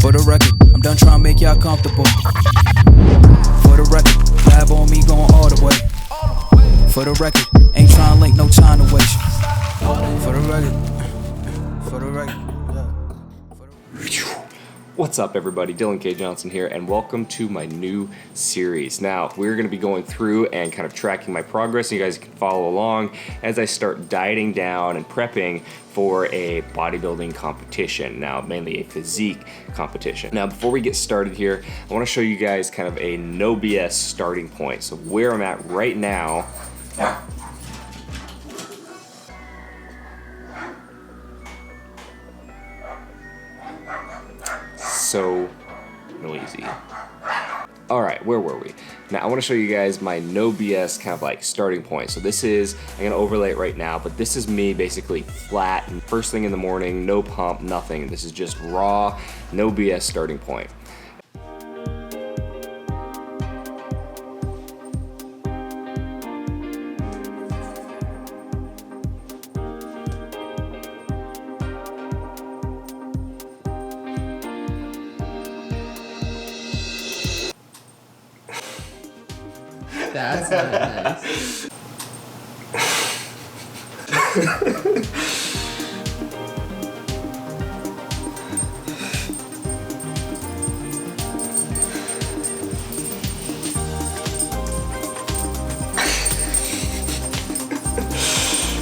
For the record, I'm done trying to make y'all comfortable. For the record, lab on me going all the way. For the record, ain't trying to link, no time to waste. For the record, for the record. What's up, everybody? Dylan K. Johnson here, and welcome to my new series. Now, we're going to be going through and kind of tracking my progress, and you guys can follow along as I start dieting down and prepping for a bodybuilding competition. Now, mainly a physique competition. Now, before we get started here, I want to show you guys kind of a no BS starting point. So where I'm at right now. So noisy. All right, where were we? Now I want to show you guys my no BS kind of like starting point. So this is, I'm gonna overlay it right now, but this is me basically flat and first thing in the morning, no pump, nothing. This is just raw, no BS starting point. That's not nice.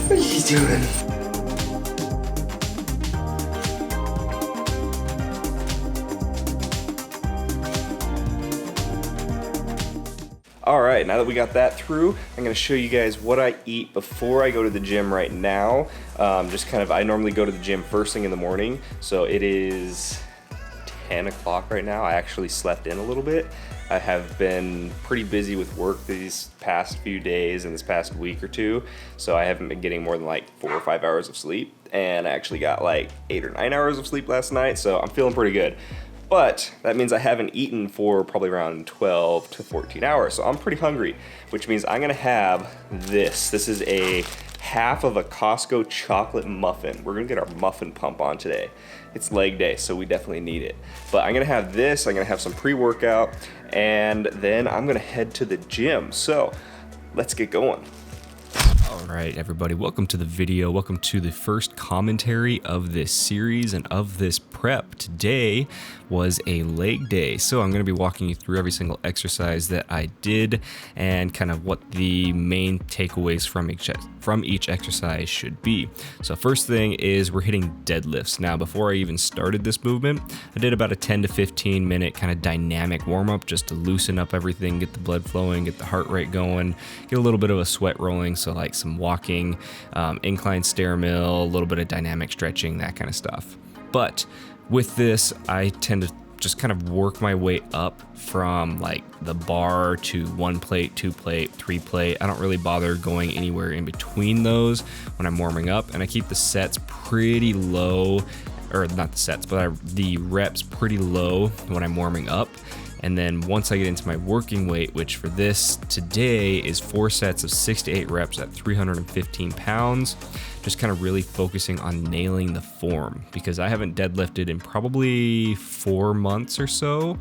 What are you doing? All right, now that we got that through, I'm gonna show you guys what I eat before I go to the gym right now. I normally go to the gym first thing in the morning, so it is 10 o'clock right now. I actually slept in a little bit. I have been pretty busy with work these past few days and this past week or two, so I haven't been getting more than like 4 or 5 hours of sleep, and I actually got like 8 or 9 hours of sleep last night, so I'm feeling pretty good. But that means I haven't eaten for probably around 12 to 14 hours. So I'm pretty hungry, which means I'm gonna have this. This is a half of a Costco chocolate muffin. We're gonna get our muffin pump on today. It's leg day, so we definitely need it. But I'm gonna have this, I'm gonna have some pre-workout, and then I'm gonna head to the gym. So let's get going. All right, everybody, welcome to the video. Welcome to the first commentary of this series and of this prep. Today was a leg day, so I'm going to be walking you through every single exercise that I did and kind of what the main takeaways from each exercise should be. So first thing is we're hitting deadlifts. Now, before I even started this movement, I did about a 10 to 15 minute kind of dynamic warm-up just to loosen up everything, get the blood flowing, get the heart rate going, get a little bit of a sweat rolling, so like some walking, incline stair mill, a little bit of dynamic stretching, that kind of stuff. But with this, I tend to just kind of work my way up from like the bar to 1 plate, 2 plate, 3 plate. I don't really bother going anywhere in between those when I'm warming up, and I keep the sets pretty low, or not the sets, but the reps pretty low when I'm warming up. And then once I get into my working weight, which for this today is 4 sets of 6 to 8 reps at 315 pounds, just kind of really focusing on nailing the form because I haven't deadlifted in probably 4 months or so.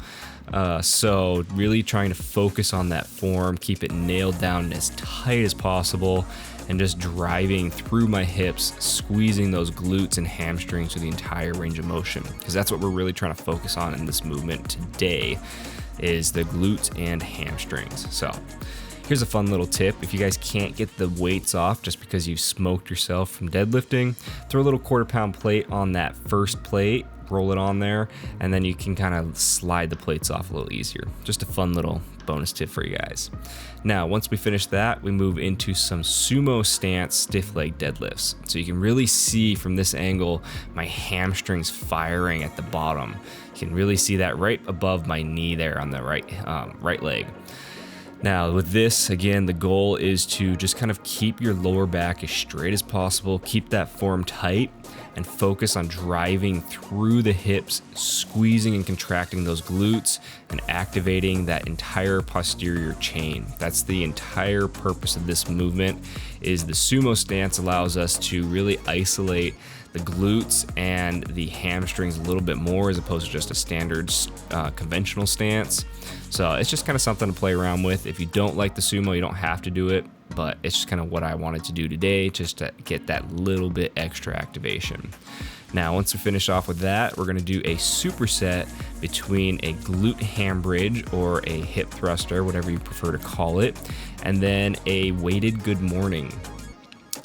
So really trying to focus on that form, keep it nailed down as tight as possible, and just driving through my hips, squeezing those glutes and hamstrings through the entire range of motion, because that's what we're really trying to focus on in this movement today, is the glutes and hamstrings. So here's a fun little tip. If you guys can't get the weights off just because you've smoked yourself from deadlifting, throw a little 1/4 pound plate on that first plate, roll it on there, and then you can kind of slide the plates off a little easier. Just a fun little bonus tip for you guys. Now, once we finish that, we move into some sumo stance stiff leg deadlifts. So you can really see from this angle my hamstrings firing at the bottom. You can really see that right above my knee there on the right leg. Now with this, again, the goal is to just kind of keep your lower back as straight as possible, keep that form tight, and focus on driving through the hips, squeezing and contracting those glutes, and activating that entire posterior chain. That's the entire purpose of this movement. Is the sumo stance allows us to really isolate the glutes and the hamstrings a little bit more as opposed to just a standard conventional stance. So it's just kind of something to play around with. If you don't like the sumo, you don't have to do it, but it's just kind of what I wanted to do today, just to get that little bit extra activation. Now, once we finish off with that, we're gonna do a superset between a glute ham bridge or a hip thruster, whatever you prefer to call it, and then a weighted good morning.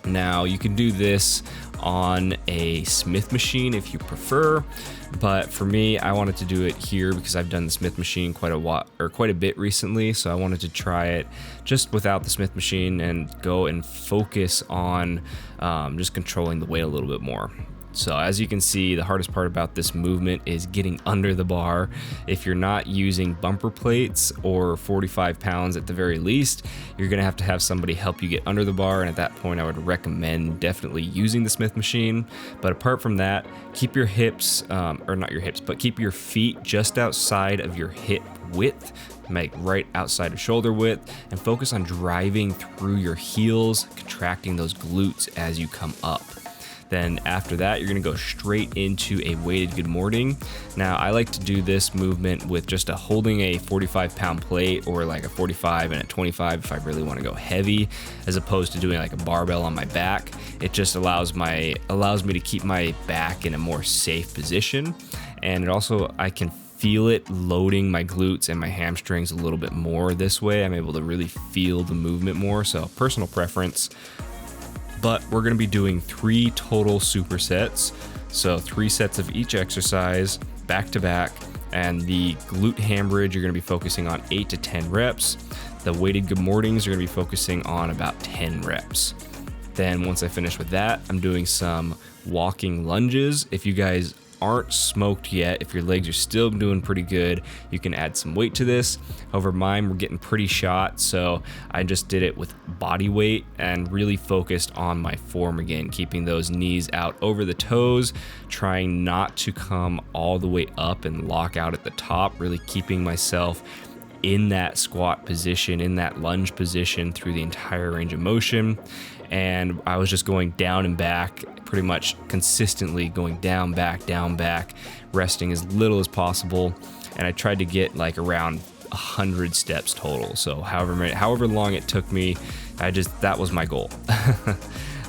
Now, you can do this on a Smith machine if you prefer, but for me, I wanted to do it here because I've done the Smith machine quite a bit recently, so I wanted to try it just without the Smith machine and go and focus on just controlling the weight a little bit more. So as you can see, the hardest part about this movement is getting under the bar. If you're not using bumper plates or 45 pounds at the very least, you're gonna have to have somebody help you get under the bar, and at that point I would recommend definitely using the Smith machine. But apart from that, keep your hips, or not your hips, but keep your feet just outside of your hip width, like right outside of shoulder width, and focus on driving through your heels, contracting those glutes as you come up. Then after that, you're gonna go straight into a weighted good morning. Now, I like to do this movement with just holding a 45-pound plate, or like a 45 and a 25 if I really wanna go heavy, as opposed to doing like a barbell on my back. It just allows me to keep my back in a more safe position. And it also, I can feel it loading my glutes and my hamstrings a little bit more this way. I'm able to really feel the movement more, so personal preference. But we're gonna be doing 3 total supersets. So 3 sets of each exercise back to back, and the glute ham bridge, you're gonna be focusing on 8 to 10 reps. The weighted good mornings, you're gonna be focusing on about 10 reps. Then once I finish with that, I'm doing some walking lunges. If you guys aren't smoked yet, if your legs are still doing pretty good, you can add some weight to this. However, mine were getting pretty shot, so I just did it with body weight and really focused on my form again, keeping those knees out over the toes, trying not to come all the way up and lock out at the top, really keeping myself in that squat position, in that lunge position through the entire range of motion. And I was just going down and back, pretty much consistently going down, back, resting as little as possible. And I tried to get like around 100 steps total. So however long it took me, that was my goal.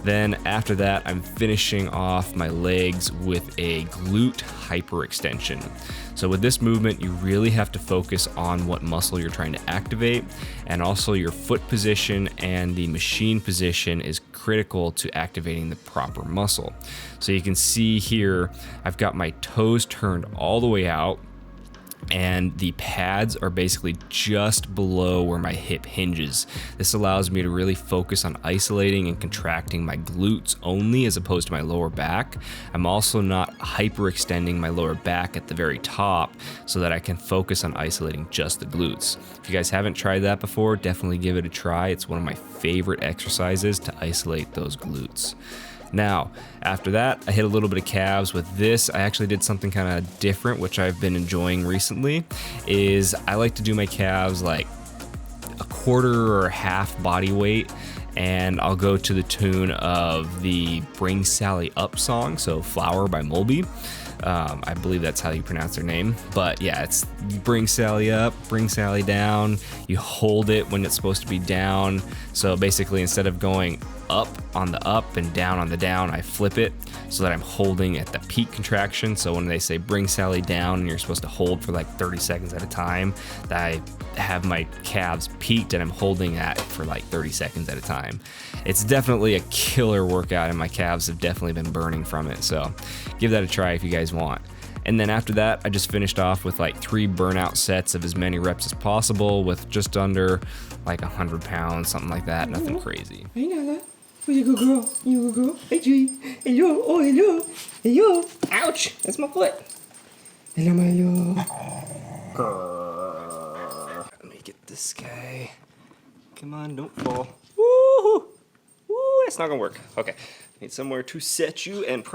Then after that, I'm finishing off my legs with a glute hyperextension. So with this movement, you really have to focus on what muscle you're trying to activate, and also your foot position and the machine position is critical to activating the proper muscle. So you can see here, I've got my toes turned all the way out, and the pads are basically just below where my hip hinges. This allows me to really focus on isolating and contracting my glutes only, as opposed to my lower back. I'm also not hyperextending my lower back at the very top, so that I can focus on isolating just the glutes. If you guys haven't tried that before, definitely give it a try. It's one of my favorite exercises to isolate those glutes. Now, after that, I hit a little bit of calves. With this, I actually did something kind of different, which I've been enjoying recently, is I like to do my calves like a quarter or half body weight, and I'll go to the tune of the Bring Sally Up song, so Flower by Mulby. I believe that's how you pronounce their name. But yeah, it's bring Sally up, bring Sally down. You hold it when it's supposed to be down. So basically, instead of going up on the up and down on the down, I flip it so that I'm holding at the peak contraction. So when they say bring Sally down and you're supposed to hold for like 30 seconds at a time, I have my calves peaked and I'm holding that for like 30 seconds at a time. It's definitely a killer workout and my calves have definitely been burning from it. So give that a try if you guys want. And then after that, I just finished off with like 3 burnout sets of as many reps as possible with just under like 100 pounds, something like that. Nothing crazy. Hey, Nala. Where's your good girl? You good girl? Hey, G. Hello. Oh, hello. Hello. Ouch. That's my foot. Hello. Let me get this guy. Come on, don't fall. Woo! Woo, it's not gonna work. Okay, need somewhere to set you and...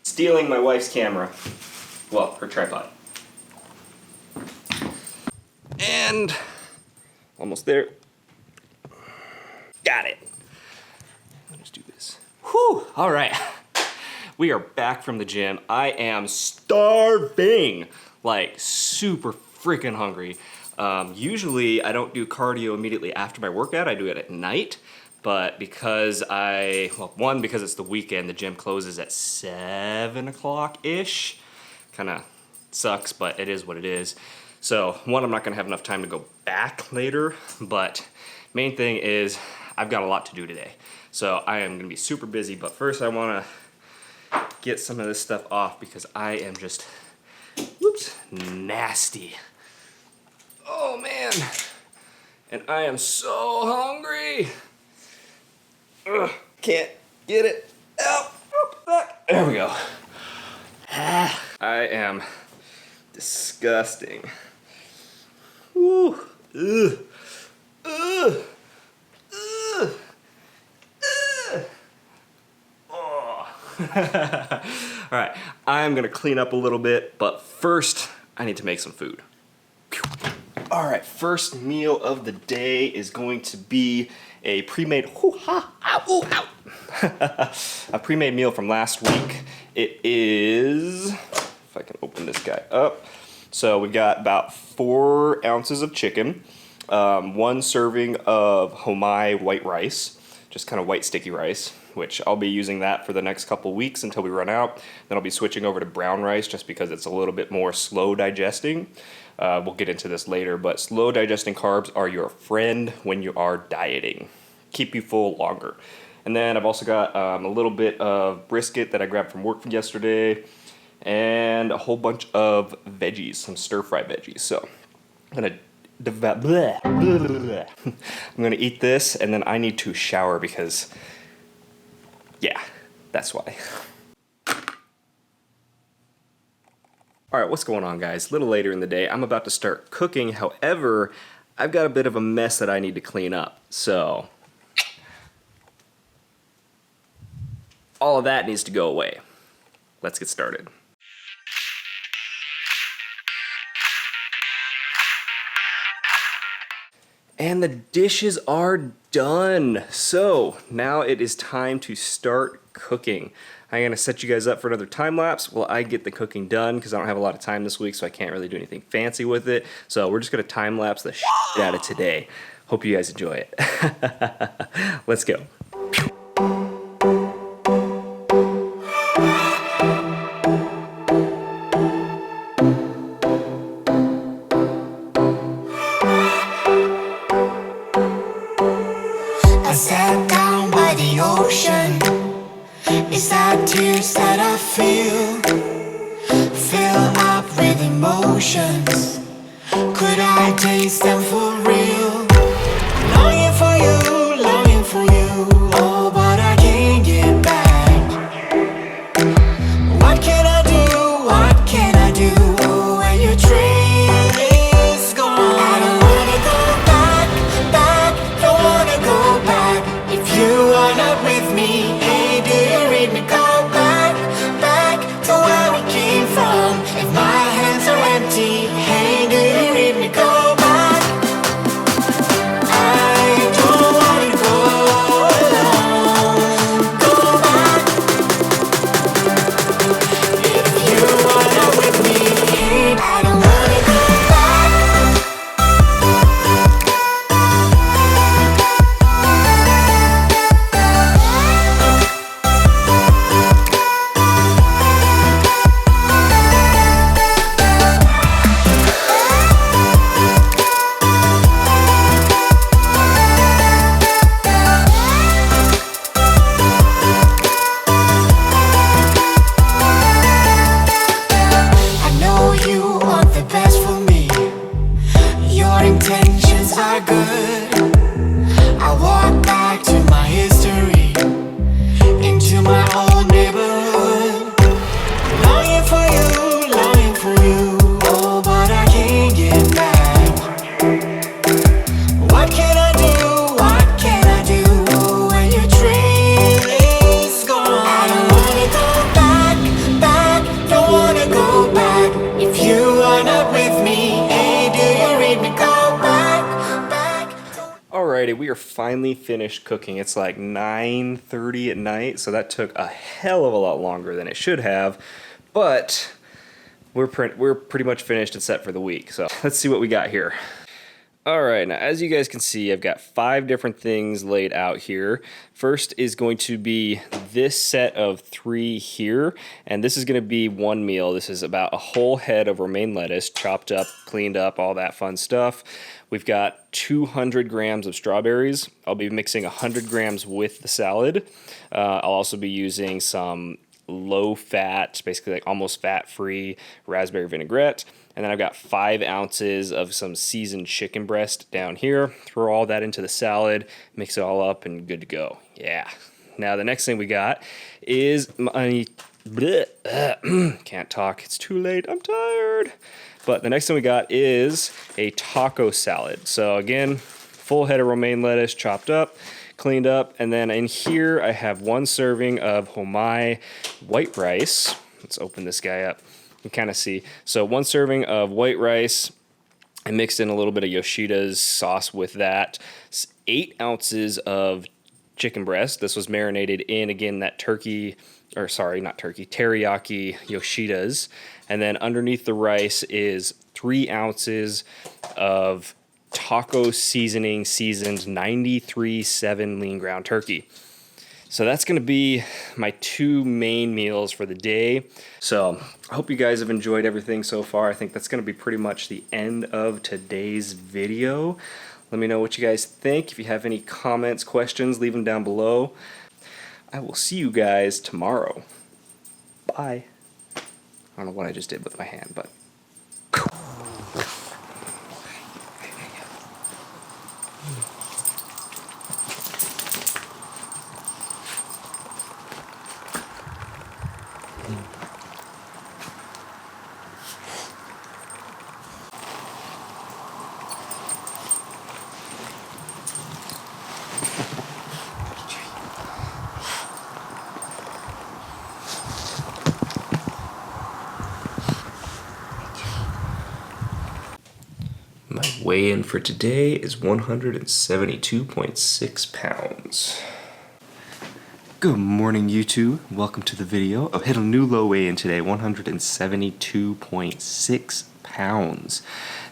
Stealing my wife's camera. Well, her tripod. And... almost there. Got it. Let's do this. Whew, all right. We are back from the gym. I am starving, like super freaking hungry. Usually I don't do cardio immediately after my workout. I do it at night. But because because it's the weekend, the gym closes at 7 o'clock-ish. Kind of sucks, but it is what it is. So, one, I'm not gonna have enough time to go back later, but main thing is I've got a lot to do today. So I am gonna be super busy, but first I wanna get some of this stuff off because I am just, nasty. Oh man, and I am so hungry. Ugh, can't get it out. Back. There we go. I am disgusting. Woo. Ugh. Ugh. Ugh. Ugh. Oh. All right, I'm gonna clean up a little bit, but first I need to make some food. All right, first meal of the day is going to be a pre-made a pre-made meal from last week. It is, if I can open this guy up. So we got about 4 ounces of chicken, 1 serving of Homai white rice, just kind of white sticky rice, which I'll be using that for the next couple weeks until we run out. Then I'll be switching over to brown rice just because it's a little bit more slow digesting. We'll get into this later, but slow digesting carbs are your friend when you are dieting. Keep you full longer. And then I've also got a little bit of brisket that I grabbed from work yesterday and a whole bunch of veggies, some stir-fry veggies. So I'm gonna eat this and then I need to shower because, yeah, that's why. All right, what's going on, guys? A little later in the day, I'm about to start cooking. However, I've got a bit of a mess that I need to clean up. So all of that needs to go away. Let's get started. And the dishes are done. So now it is time to start cooking. I'm gonna set you guys up for another time lapse while I get the cooking done because I don't have a lot of time this week, so I can't really do anything fancy with it. So we're just gonna time lapse the shit out of today. Hope you guys enjoy it. Let's go. I sat down by the ocean. It's that tears that I feel up with emotions. Could I taste them for real? Longing for you, oh, but I can't get back. What can I do, oh, when your train is gone? I don't wanna go back, don't wanna go back. If you are not with me, hey, do you read me? Go back to where we came from. If my hands are empty, hey, do you read me? Go back. Alrighty, we are finally finished cooking. It's like 9:30 at night, so that took a hell of a lot longer than it should have, but we're pretty much finished and set for the week. So let's see what we got here. All right, now as you guys can see, I've got 5 different things laid out here. First is going to be this set of 3 here, and this is going to be one meal. This is about a whole head of romaine lettuce, chopped up, cleaned up, all that fun stuff. We've got 200 grams of strawberries. I'll be mixing 100 grams with the salad. I'll also be using some low-fat, basically like almost fat-free raspberry vinaigrette. And then I've got 5 ounces of some seasoned chicken breast down here. Throw all that into the salad, mix it all up, and good to go. Yeah. Now the next thing we got is my... can't talk. It's too late. I'm tired. But the next thing we got is a taco salad. So again, full head of romaine lettuce chopped up, cleaned up. And then in here I have 1 serving of Homai white rice. Let's open this guy up. You can kind of see. So 1 serving of white rice. I mixed in a little bit of Yoshida's sauce with that. 8 ounces of chicken breast. This was marinated in, again, that teriyaki Yoshida's. And then underneath the rice is 3 ounces of taco seasoning seasoned 93.7 lean ground turkey. So that's going to be my 2 main meals for the day. So I hope you guys have enjoyed everything so far. I think that's going to be pretty much the end of today's video. Let me know what you guys think. If you have any comments, questions, leave them down below. I will see you guys tomorrow. Bye. I don't know what I just did with my hand, but... My weigh-in for today is 172.6 pounds. Good morning, YouTube. Welcome to the video. I've hit a new low weigh-in today, 172.6 pounds,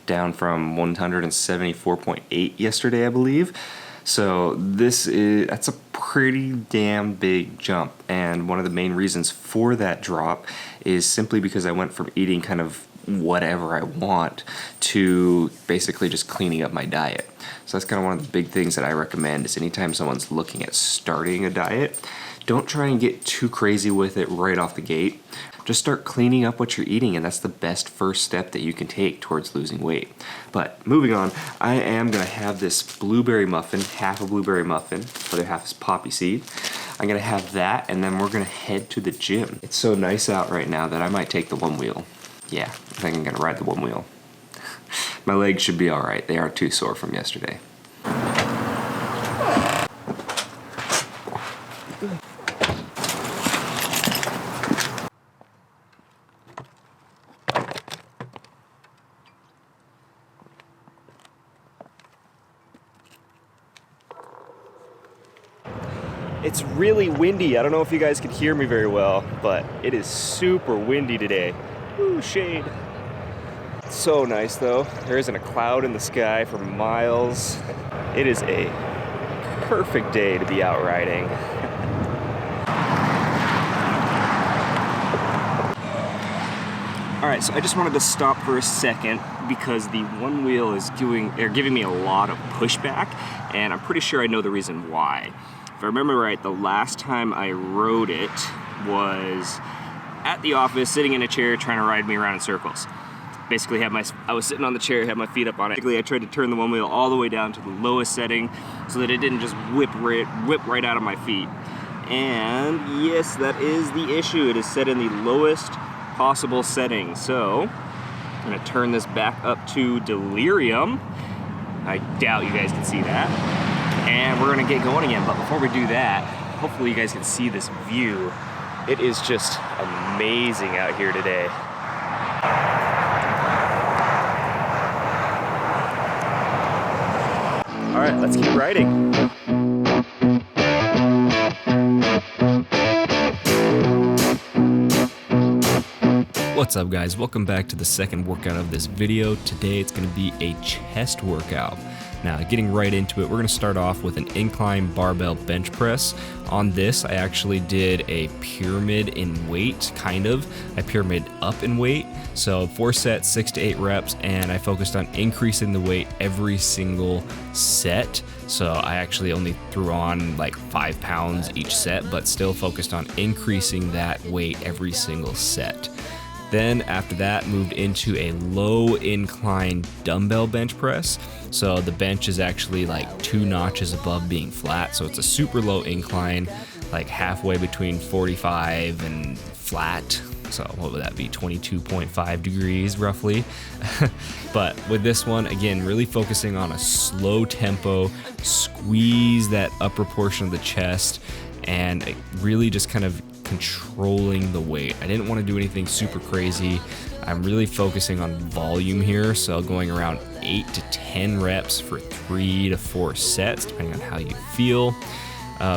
down from 174.8 yesterday, I believe. So that's a pretty damn big jump, and one of the main reasons for that drop is simply because I went from eating kind of whatever I want to basically just cleaning up my diet. So that's kind of one of the big things that I recommend is anytime someone's looking at starting a diet, don't try and get too crazy with it right off the gate. Just start cleaning up what you're eating, and that's the best first step that you can take towards losing weight. But moving on, I am going to have this blueberry muffin, half a blueberry muffin, the other half is poppy seed. I'm going to have that, and then we're going to head to the gym. It's so nice out right now that I might take the one wheel. Yeah, I think I'm gonna ride the one wheel. My legs should be alright. They aren't too sore from yesterday. It's really windy. I don't know if you guys can hear me very well, but it is super windy today. Ooh, shade. It's so nice though. There isn't a cloud in the sky for miles. It is a perfect day to be out riding. Alright, so I just wanted to stop for a second because the one wheel is giving me a lot of pushback, and I'm pretty sure I know the reason why. If I remember right, the last time I rode it was at the office, sitting in a chair, trying to ride me around in circles. Basically, I was sitting on the chair, had my feet up on it. Basically, I tried to turn the one wheel all the way down to the lowest setting so that it didn't just whip right out of my feet. And yes, that is the issue. It is set in the lowest possible setting. So I'm gonna turn this back up to delirium. I doubt you guys can see that. And we're gonna get going again. But before we do that, hopefully you guys can see this view. It is just amazing out here today. All right, let's keep riding. What's up, guys? Welcome back to the second workout of this video. Today it's going to be a chest workout. Now, getting right into it, we're going to start off with an incline barbell bench press. On this, I actually did a pyramid in weight, kind of. I pyramid up in weight. So 4 sets, 6 to 8 reps, and I focused on increasing the weight every single set. So I actually only threw on like 5 pounds each set, but still focused on increasing that weight every single set. Then after that, moved into a low incline dumbbell bench press. So the bench is actually like 2 notches above being flat. So it's a super low incline, like halfway between 45 and flat. So what would that be? 22.5 degrees roughly. But with this one, again, really focusing on a slow tempo, squeeze that upper portion of the chest, and really just kind of controlling the weight. I didn't want to do anything super crazy. I'm really focusing on volume here, so going around 8 to 10 reps for 3 to 4 sets, depending on how you feel,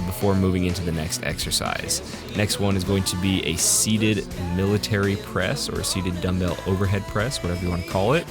before moving into the next exercise. Next one is going to be a seated military press, or a seated dumbbell overhead press, whatever you want to call it.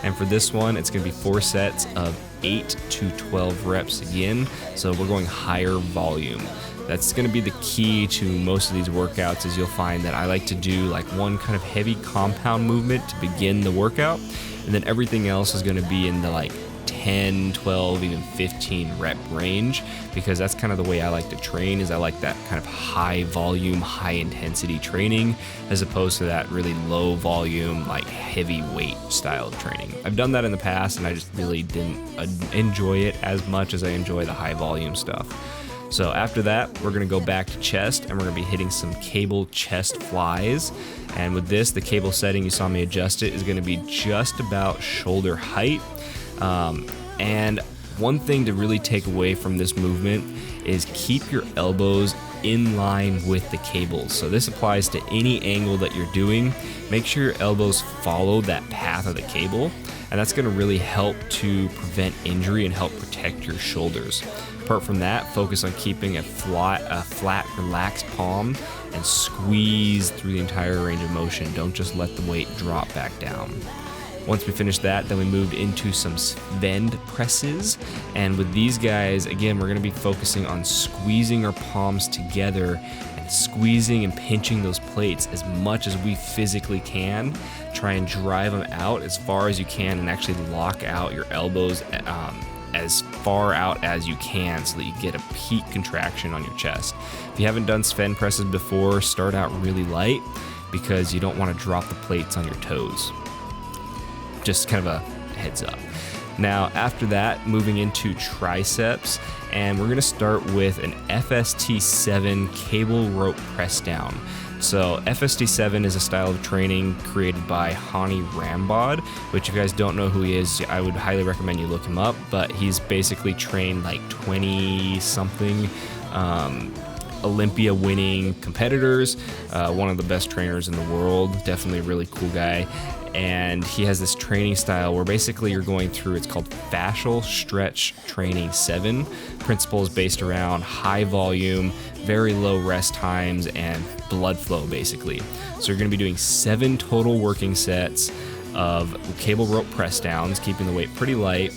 And for this one, it's going to be 4 sets of 8 to 12 reps again, so we're going higher volume. That's going to be the key to most of these workouts, is you'll find that I like to do like one kind of heavy compound movement to begin the workout, and then everything else is going to be in the like 10, 12, even 15 rep range, because that's kind of the way I like to train. Is I like that kind of high volume, high intensity training, as opposed to that really low volume, like heavy weight style of training. I've done that in the past, and I just really didn't enjoy it as much as I enjoy the high volume stuff. So after that, we're going to go back to chest, and we're going to be hitting some cable chest flies. And with this, the cable setting, you saw me adjust it, is going to be just about shoulder height. And one thing to really take away from this movement is keep your elbows in line with the cables. So this applies to any angle that you're doing. Make sure your elbows follow that path of the cable, and that's going to really help to prevent injury and help protect your shoulders. Apart from that, focus on keeping a flat, relaxed palm, and squeeze through the entire range of motion. Don't just let the weight drop back down. Once we finished that, then we moved into some Sven presses. And with these guys, again, we're going to be focusing on squeezing our palms together and squeezing and pinching those plates as much as we physically can. Try and drive them out as far as you can, and actually lock out your elbows as far out as you can, so that you get a peak contraction on your chest. If you haven't done Sven presses before, start out really light, because you don't want to drop the plates on your toes. Just kind of a heads up. Now after that, moving into triceps, and we're going to start with an FST7 cable rope press down. So FST7 is a style of training created by Hani Rambod, which if you guys don't know who he is, I would highly recommend you look him up. But he's basically trained like 20 something Olympia winning competitors, one of the best trainers in the world, definitely a really cool guy. And he has this training style where basically you're going through, it's called Fascial Stretch Training 7. Principles based around high volume, very low rest times, and blood flow basically. So you're going to be doing 7 total working sets of cable rope press downs, keeping the weight pretty light.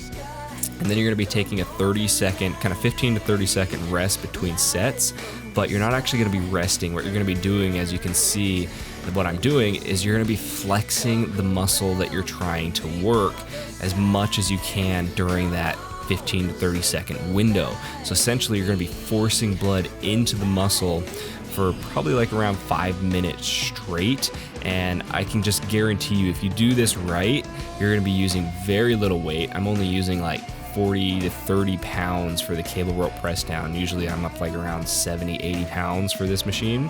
And then you're going to be taking a 30-second, kind of 15 to 30-second rest between sets. But you're not actually going to be resting. What you're going to be doing, as you can see, what I'm doing is you're going to be flexing the muscle that you're trying to work as much as you can during that 15 to 30 second window. So essentially you're going to be forcing blood into the muscle for probably like around 5 minutes straight. And I can just guarantee you, if you do this right, you're going to be using very little weight. I'm only using like 40 to 30 pounds for the cable rope press down. Usually I'm up like around 70, 80 pounds for this machine.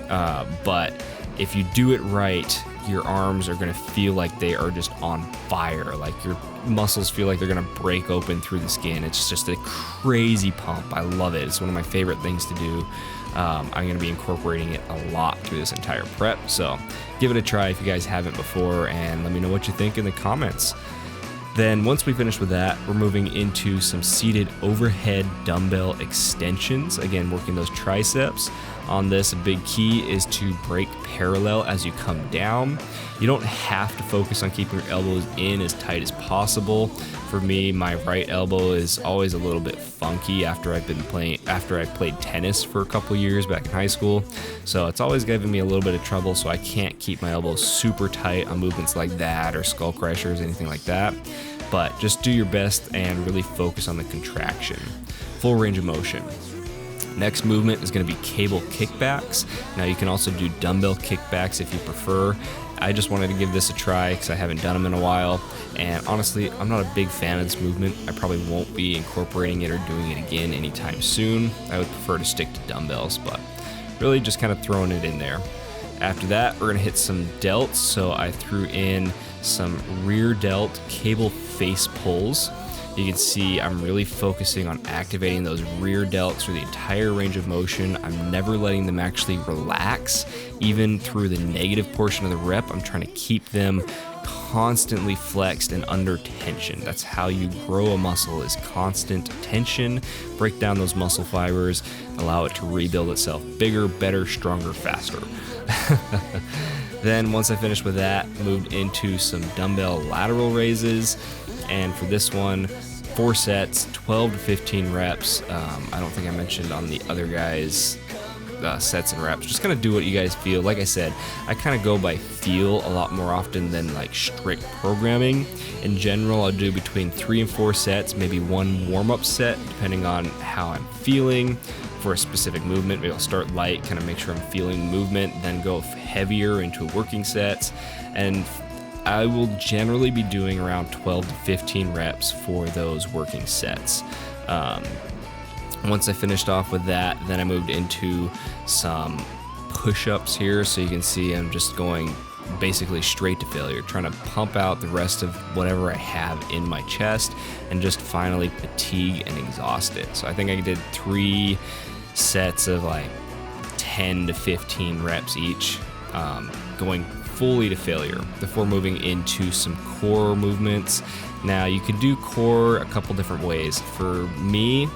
But if you do it right, your arms are going to feel like they are just on fire. Like your muscles feel like they're going to break open through the skin. It's just a crazy pump. I love it. It's one of my favorite things to do. I'm going to be incorporating it a lot through this entire prep. So give it a try if you guys haven't before, and let me know what you think in the comments. Then once we finish with that, we're moving into some seated overhead dumbbell extensions. Again, working those triceps. On this, a big key is to break parallel as you come down. You don't have to focus on keeping your elbows in as tight as possible. For me, my right elbow is always a little bit funky after I played tennis for a couple years back in high school. So it's always given me a little bit of trouble, so I can't keep my elbows super tight on movements like that or skull crushers, anything like that. But just do your best and really focus on the contraction. Full range of motion. Next movement is going to be cable kickbacks. Now you can also do dumbbell kickbacks if you prefer. I just wanted to give this a try because I haven't done them in a while, and honestly, I'm not a big fan of this movement. I probably won't be incorporating it or doing it again anytime soon. I would prefer to stick to dumbbells, but really just kind of throwing it in there. After that, we're going to hit some delts, so I threw in some rear delt cable face pulls. You can see I'm really focusing on activating those rear delts through the entire range of motion. I'm never letting them actually relax. Even through the negative portion of the rep, I'm trying to keep them constantly flexed and under tension. That's how you grow a muscle, is constant tension. Break down those muscle fibers, allow it to rebuild itself bigger, better, stronger, faster. Then once I finished with that, moved into some dumbbell lateral raises. And for this one, 4 sets, 12 to 15 reps. I don't think I mentioned on the other guys' sets and reps. Just kind of do what you guys feel. Like I said, I kind of go by feel a lot more often than like strict programming. In general, I'll do between 3 and 4 sets, maybe 1 warm-up set, depending on how I'm feeling for a specific movement. Maybe I'll start light, kind of make sure I'm feeling movement, then go heavier into working sets. And I will generally be doing around 12 to 15 reps for those working sets. Once I finished off with that, then I moved into some push-ups here. So you can see I'm just going basically straight to failure, trying to pump out the rest of whatever I have in my chest and just finally fatigue and exhaust it. So I think I did 3 sets of like 10 to 15 reps each, going fully to failure before moving into some core movements. Now you can do core a couple different ways. For me,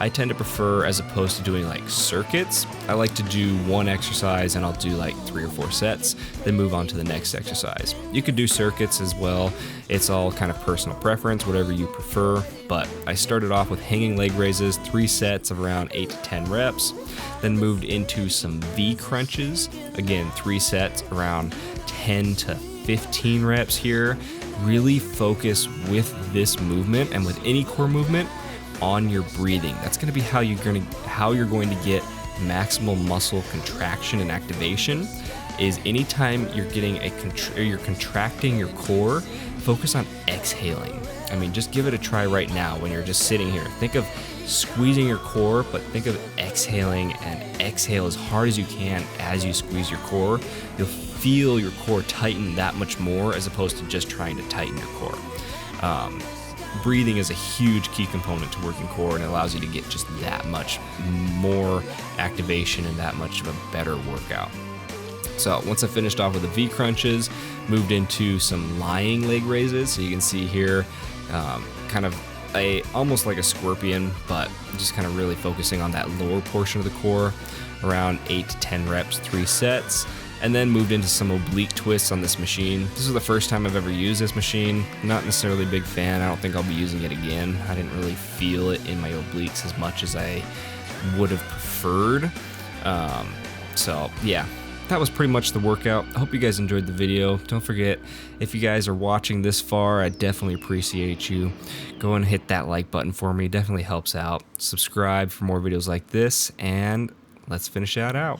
I tend to prefer, as opposed to doing like circuits, I like to do one exercise and I'll do like 3 or 4 sets, then move on to the next exercise. You could do circuits as well. It's all kind of personal preference, whatever you prefer. But I started off with hanging leg raises, 3 sets of around 8 to 10 reps, then moved into some V crunches. Again, 3 sets around 10 to 15 reps here. Really focus with this movement and with any core movement on your breathing. That's going to be how you're going to get maximal muscle contraction and activation. Is anytime you're getting you're contracting your core, focus on exhaling. I mean, just give it a try right now when you're just sitting here. Think of squeezing your core, but think of exhaling, and exhale as hard as you can as you squeeze your core. You'll feel your core tighten that much more as opposed to just trying to tighten your core. Breathing is a huge key component to working core, and it allows you to get just that much more activation and that much of a better workout. So once I finished off with the V crunches, moved into some lying leg raises. So you can see here, kind of almost like a scorpion, but just kind of really focusing on that lower portion of the core, around 8 to 10 reps, 3 sets. And then moved into some oblique twists on this machine. This is the first time I've ever used this machine. Not necessarily a big fan. I don't think I'll be using it again. I didn't really feel it in my obliques as much as I would have preferred. So yeah, that was pretty much the workout. I hope you guys enjoyed the video. Don't forget, if you guys are watching this far, I definitely appreciate you. Go and hit that like button for me. It definitely helps out. Subscribe for more videos like this, and let's finish that out.